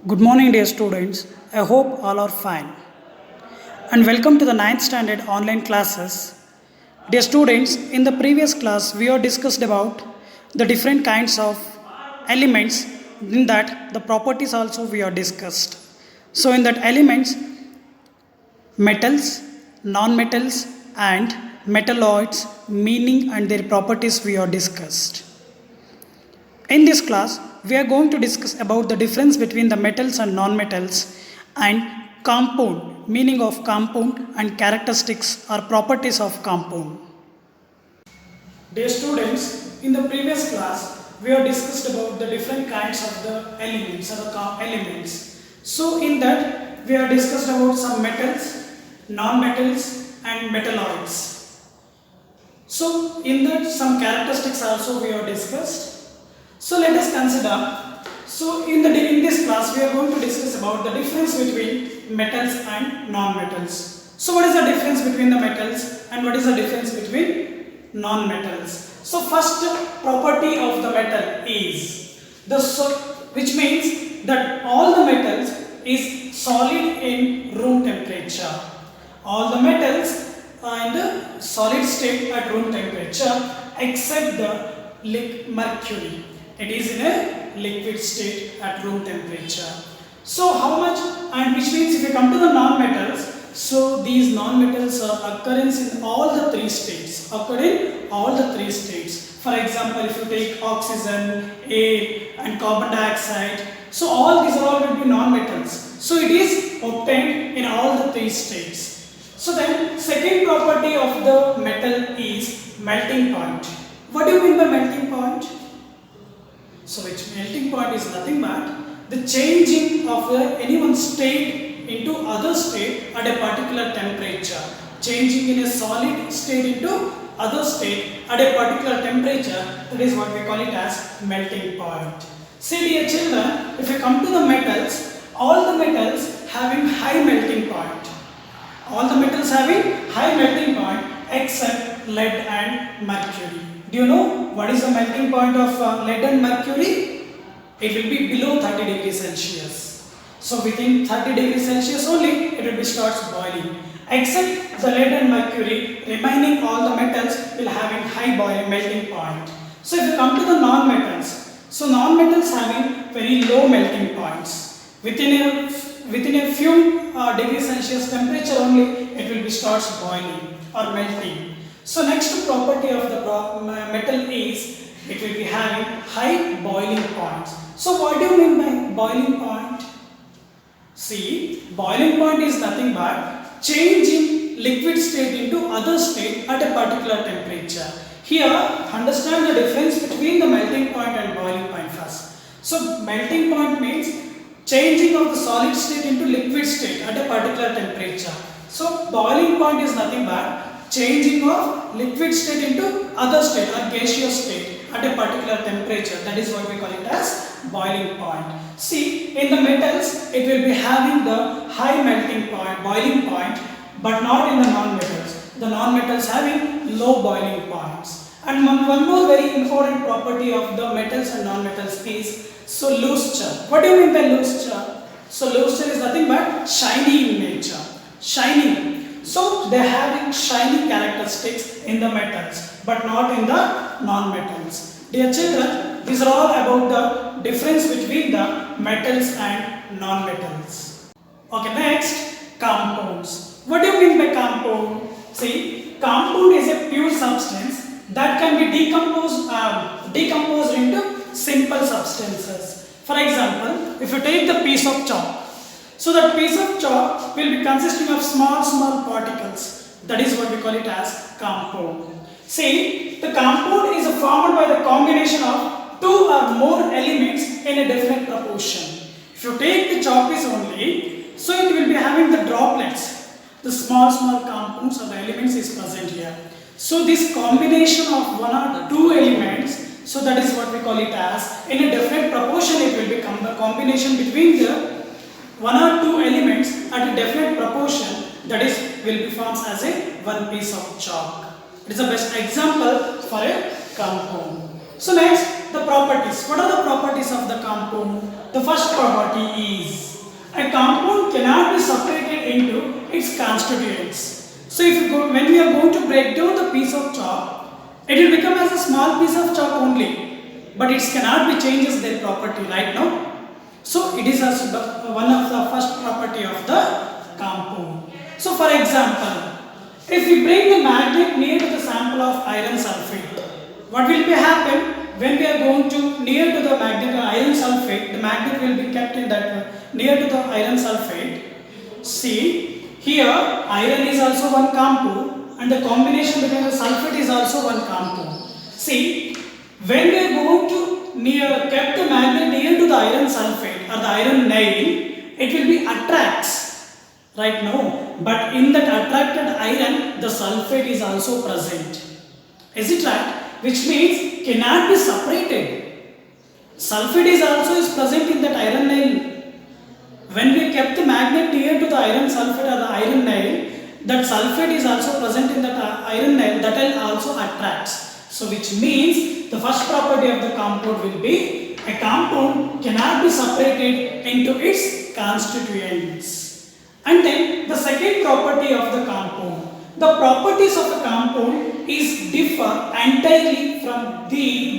Good morning, dear students. I hope all are fine. And welcome to the ninth standard online classes. Dear students, in the previous class, we have discussed about the different kinds of elements. In that, the properties also we have discussed. So, in that elements, metals, non-metals, and metalloids, meaning and their properties we have discussed. In this class, we are going to discuss about the difference between the metals and non-metals and compound, meaning of compound and characteristics or properties of compound. Dear students, in the previous class, we have discussed about the different kinds of the elements or the elements. So in that, we have discussed about some metals, non-metals and metalloids. So in that, some characteristics also we have discussed. So let us consider. So in this class we are going to discuss about the difference between metals and non-metals. So what is the difference between the metals and what is the difference between non-metals? So first property of the metal is which means that all the metals is solid in room temperature. All the metals are in the solid state at room temperature except the mercury. It is in a liquid state at room temperature. So how much, and which means if you come to the non-metals, so these non-metals are occurrence in all the three states. For example, if you take oxygen, air and carbon dioxide, so all these all will be non-metals. So it is obtained in all the three states. So then second property of the metal is melting point. What do you mean by melting point? So which melting point is nothing but the changing of any one state into other state at a particular temperature. Changing in a solid state into other state at a particular temperature, that is what we call it as melting point. See dear children, if you come to the metals, all the metals having high melting point. All the metals having high melting point except lead and mercury. Do you know what is the melting point of lead and mercury? It will be below 30 degrees Celsius. So within 30 degrees Celsius only it will be starts boiling. Except the lead and mercury, remaining all the metals will having high melting point. So if you come to the non-metals, so non-metals having very low melting points. Within a few degrees Celsius temperature only it will be starts boiling or melting. So next property of the metal is it will be having high boiling points. So what do you mean by boiling point? See, boiling point is nothing but changing liquid state into other state at a particular temperature. Here, understand the difference between the melting point and boiling point first. So melting point means changing of the solid state into liquid state at a particular temperature. So boiling point is nothing but changing of liquid state into other state or gaseous state at a particular temperature. That is what we call it as boiling point. See, in the metals it will be having the high melting point, boiling point, but not in the non-metals. The non-metals having low boiling points. And one more very important property of the metals and non-metals is luster. What do you mean by luster? So luster is nothing but shiny in nature. Shiny. So they are having shiny characteristics in the metals but not in the non-metals. Dear children, these are all about the difference between the metals and non-metals. Okay, next, compounds. What do you mean by compound? See, compound is a pure substance that can be decomposed into simple substances. For example, if you take the piece of chalk, so that piece of chalk will be consisting of small particles. That is what we call it as compound. See, the compound is formed by the combination of two or more elements in a different proportion. If you take the chalk piece only, so it will be having the droplets. The small compounds or the elements is present here. So this combination of one or two elements, so that is what we call it as, in a different proportion it will become the combination between the one or two elements at a definite proportion, that is will be formed as a one piece of chalk. It is the best example for a compound. So next, the properties. What are the properties of the compound? The first property is a compound cannot be separated into its constituents. So if you go, when we are going to break down the piece of chalk, it will become as a small piece of chalk only, but it cannot be changes their property, right now. So it is also one of the first property of the compound. So for example, if we bring the magnet near to the sample of iron sulfate, what will be happen when we are going to near to the magnet iron sulfate? The magnet will be kept in that near to the iron sulfate. See, here iron is also one compound and the combination between the sulfate is also one compound. See, when we are going to kept the magnet near to the iron sulfate or the iron nail, it will be attracts, right now. But in that attracted iron, the sulfate is also present. Is it right? Which means cannot be separated. Sulfate is also is present in that iron nail. When we kept the magnet near to the iron sulfate or the iron nail, that sulfate is also present in that iron nail, that will also attracts. So which means the first property of the compound will be a compound cannot be separated into its constituents. And then the second property of the compound. The properties of a compound is differ entirely from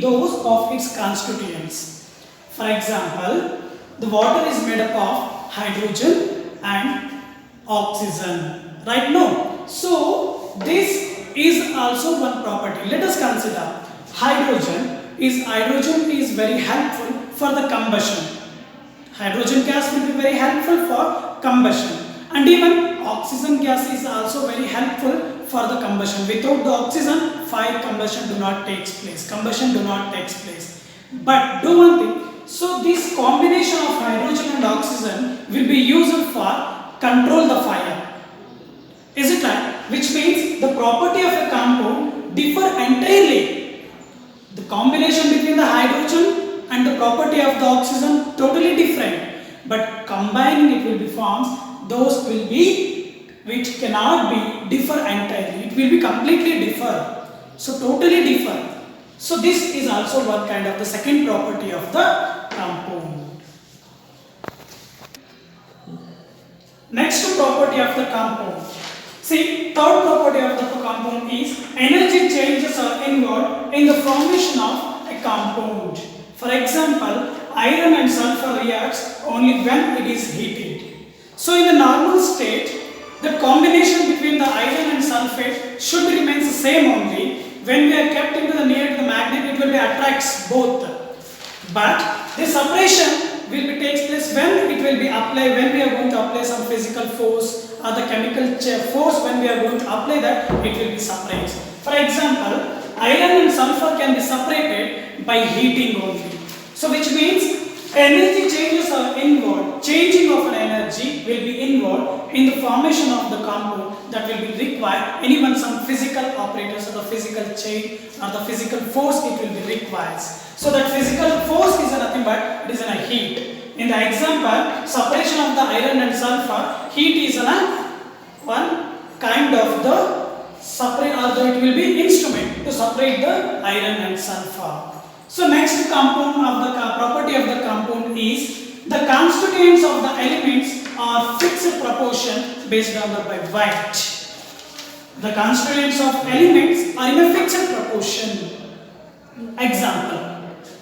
those of its constituents. For example, the water is made up of hydrogen and oxygen, right now. So this is also one property. Let us consider hydrogen is very helpful for the combustion. Hydrogen gas will be very helpful for combustion, and even oxygen gas is also very helpful for the combustion. Without the oxygen, combustion do not takes place. Combustion do not takes place. But do one thing. So this combination of hydrogen and oxygen will be used for control the fire. Is it right? Which means the property of a compound differ entirely. The combination between the hydrogen and the property of the oxygen totally different. But combining it will be forms, those will be which cannot be differ entirely. It will be completely differ. So totally differ. So this is also one kind of the second property of the compound. Next property of the compound. See, third property of the compound is energy changes are involved in the formation of a compound. For example, iron and sulfur reacts only when it is heated. So in the normal state, the combination between the iron and sulfate should remain the same only. When we are kept into the near to the magnet, it will be attracts both. But the separation will be takes place when it will be applied, when we are going to apply some physical force or the chemical force. When we are going to apply that, it will be separated. For example, iron and sulfur can be separated by heating only. So which means energy changes are involved. Changing of an energy will be involved in the formation of the compound that will be required. And even some physical operators or the physical chain or the physical force it will be required. So that physical force is nothing but it is in a heat. In the example, separation of the iron and sulfur, heat is one kind of the separate, or it will be instrument to separate the iron and sulfur. So next compound of the property of the compound is the constituents of the elements are fixed proportion based on the by weight. The constituents of elements are in a fixed proportion. Example,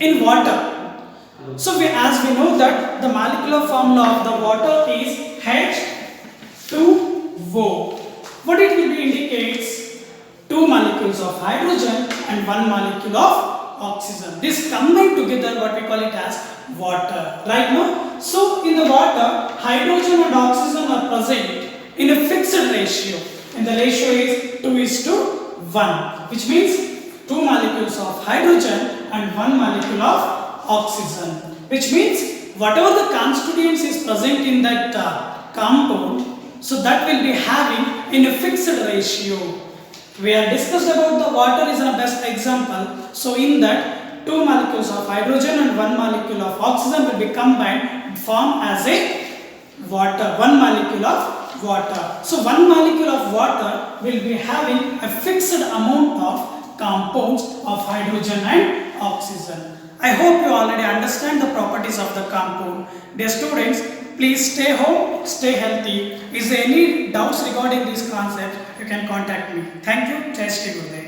in water. So as we know that the molecular formula of the water is H2O. What it will be indicates 2 molecules of hydrogen and 1 molecule of oxygen. This combined together what we call it as water, right now. So in the water, hydrogen and oxygen are present in a fixed ratio, and the ratio is 2:1, which means 2 molecules of hydrogen and 1 molecule of oxygen, which means whatever the constituents is present in that compound, so that will be having in a fixed ratio. We have discussed about the water is a best example. So in that 2 molecules of hydrogen and 1 molecule of oxygen will be combined and form as a water, 1 molecule of water. So 1 molecule of water will be having a fixed amount of compounds of hydrogen and oxygen. I hope you already understand the properties of the compound. Dear students, please stay home, stay healthy. Is there any doubts regarding this concept? You can contact me. Thank you. Jai Shri Gurudev.